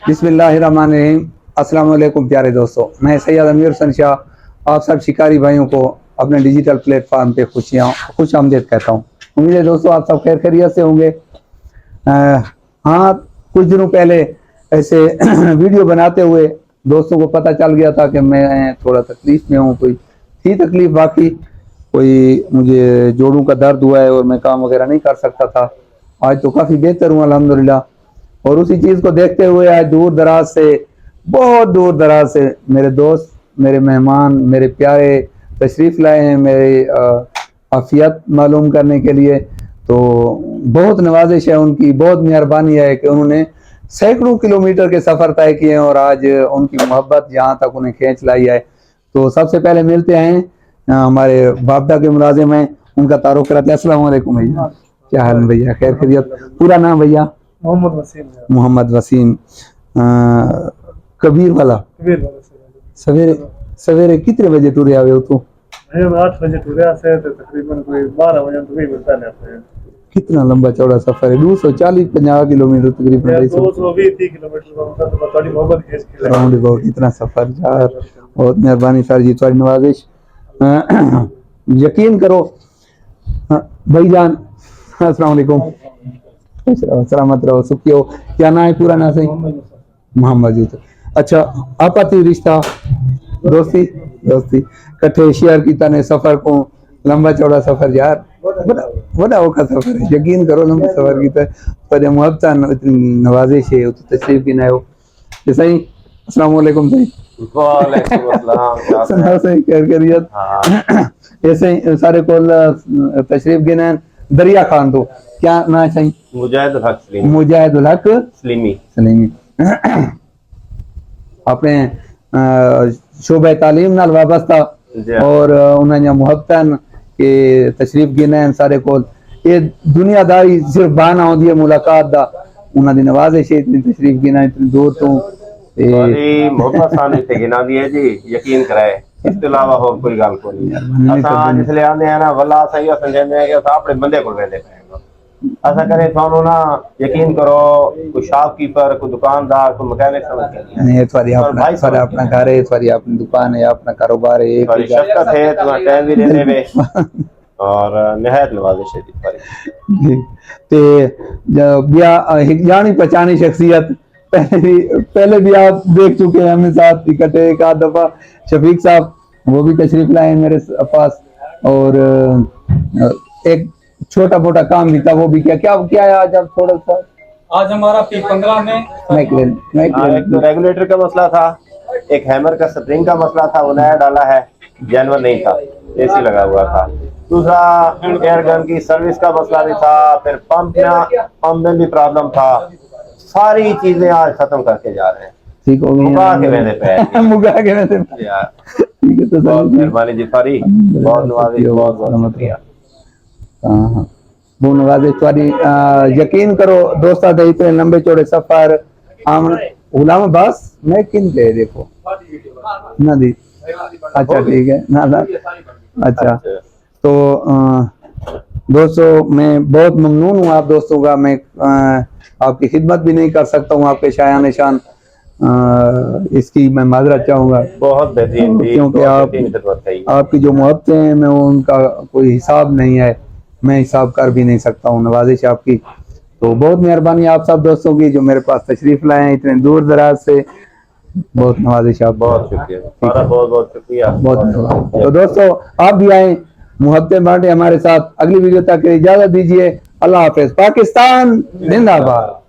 बिस्मिल्लाहिर्रहमानिर्रहीम। अस्सलाम वालेकुम प्यारे दोस्तों, मैं सैयद अमीर हसन शाह आप सब शिकारी भाइयों को अपने डिजिटल प्लेटफॉर्म पे खुश आमदीद कहता हूँ। उम्मीद है दोस्तों आप सब खैर खैरियत से होंगे। हाँ, कुछ दिनों पहले ऐसे वीडियो बनाते हुए दोस्तों को पता चल गया था कि मैं थोड़ा तकलीफ में हूँ। कोई थी तकलीफ, बाकी कोई मुझे जोड़ों का दर्द हुआ है और मैं काम वगैरह नहीं कर सकता था। आज तो काफ़ी बेहतर हूँ अल्हम्दुलिल्लाह। और उसी चीज़ को देखते हुए आज दूर दराज से, बहुत दूर दराज से मेरे दोस्त, मेरे मेहमान, मेरे प्यारे तशरीफ़ लाए हैं मेरे आफियत मालूम करने के लिए। तो बहुत नवाजिश है उनकी, बहुत मेहरबानी है कि उन्होंने सैकड़ों किलोमीटर के सफ़र तय किए हैं और आज उनकी मोहब्बत यहाँ तक उन्हें खींच लाई है। तो सबसे पहले मिलते हैं हमारे बापदा के मुलाजिम हैं, उनका तारुफ कराते हैं। अस्सलाम वालेकुम भैया, क्या हाल है भैया? खैर खैरियत? पूरा नाम भैया? मोहम्मद वसीम। मोहम्मद वसीम। कबीर वाला सवेरे सवेरे कितने बजे टूरे आवे हो तू? 8 बजे टूरे से तकरीबन कोई 12 बजे तो भी मिलता है। कितना लंबा चौड़ा सफर है? 240-50 किलोमीटर तकरीबन, 220 किलोमीटर का थोड़ी मोहब्बत केस की राउंड अबाउट इतना सफर यार। बहुत मेहरबानी सर जी, थोड़ी नवाजिश। यकीन करो भाईजान, अस्सलाम वालेकुम, सलामत रहो, सुखी हो। क्या नाम है पूरा? नाम सही? मोहम्मद जी। अच्छा, आपत्ति रिश्ता दोस्ती दोस्ती कट्ठे शेयर कीता ने सफर को, लंबा चौड़ा सफर यार, बड़ा औखा सफर है। यकीन करो लंबा सफर कीता पर मुहब्बत नवाजिश है तो तशरीफ की ना हो। सही, अस्सलाम वालेकुम सही। वालेकुम अस्सलाम। सही खैरियत। ऐसे सारे कोल तशरीफ गिने दरिया खान तो क्या ना सही? मुजाहिदुल हक सलीमी। मुजाहिदुल हक सलीमी। सलीमी अपने शोबे तालीम नाल वाबस्ता और उन्हें मुहब्बतन के तशरीफ गिने सारे कोल। ये दुनियादारी सिर्फ बहाना होती है मुलाकात दा, उन्हां दी नवाजिश है इतनी तशरीफ गिना इतनी दूर तो सारी मोहब्बत सानी थे गिना दी है जी, यकीन कराए। इस तो अलावा और कोई गल को नहीं। असा जिसले आने हैं ना वल्ला सही समझने हैं कि असा अपने बंदे को वेंदे पाएगा। ऐसा करे थानो ना, यकीन करो, कोई शॉपकीपर, कोई दुकानदार, कोई मैकेनिक समझ के नहीं। तुम्हारी अपना घर है, तुम्हारी अपनी दुकान है, अपना कारोबार है, तुम्हारी शफकत है, तुम्हारा टाइम भी देने में और निहायत नवाजिश है जी। ते बिया जानी पहचानी शख्सियत पहले भी आप देख चुके हैं हमें साथ इकट्ठे एक आध दफा। शफीक साहब वो भी तशरीफ लाए मेरे पास और एक छोटा मोटा काम भी था, वो भी क्या है आज? आप थोड़ा सा आज हमारा P15 में एक तो रेगुलेटर का मसला था, एक हैमर का स्प्रिंग का मसला था, वो नया डाला है, जानवर नहीं था, एसी लगा हुआ था। दूसरा एयर गन की सर्विस का मसला भी था, फिर पंप में भी प्रॉब्लम था। सारी चीजें आज खत्म करके जा रहे हैं। ठीक हो गई, मुगा के मैंने पे मुगा के मैंने यार। ठीक है, तो बहुत मेहरबानी जी फारी, बहुत नवाजी, बहुत बहुत शुक्रिया। हाँ, वो नवाजी तुम्हारी। यकीन करो दोस्ता दे इतने लंबे चौड़े सफर आम गुलाम बस मैं किन के देखो ना दी। अच्छा ठीक है ना। अच्छा तो दोस्तों मैं बहुत ममनून हूँ आप दोस्तों का। मैं आपकी खिदमत भी नहीं कर सकता हूँ, आपके शाया निशान इसकी मैं माजरत चाहूँगा। बहुत बेहतरीन, क्योंकि आपकी जो मोहब्बतें हैं मैं उनका कोई हिसाब नहीं है, मैं हिसाब कर भी नहीं सकता हूँ। नवाजिश आपकी, तो बहुत मेहरबानी आप सब दोस्तों की जो मेरे पास तशरीफ लाए हैं इतने दूर दराज से। बहुत नवाजिश आप, बहुत शुक्रिया, बहुत बहुत शुक्रिया, बहुत। तो दोस्तों आप भी आए, मुहब्बतें बांटे हमारे साथ। अगली वीडियो तक इजाजत दीजिए। अल्लाह हाफिज। पाकिस्तान जिंदाबाद।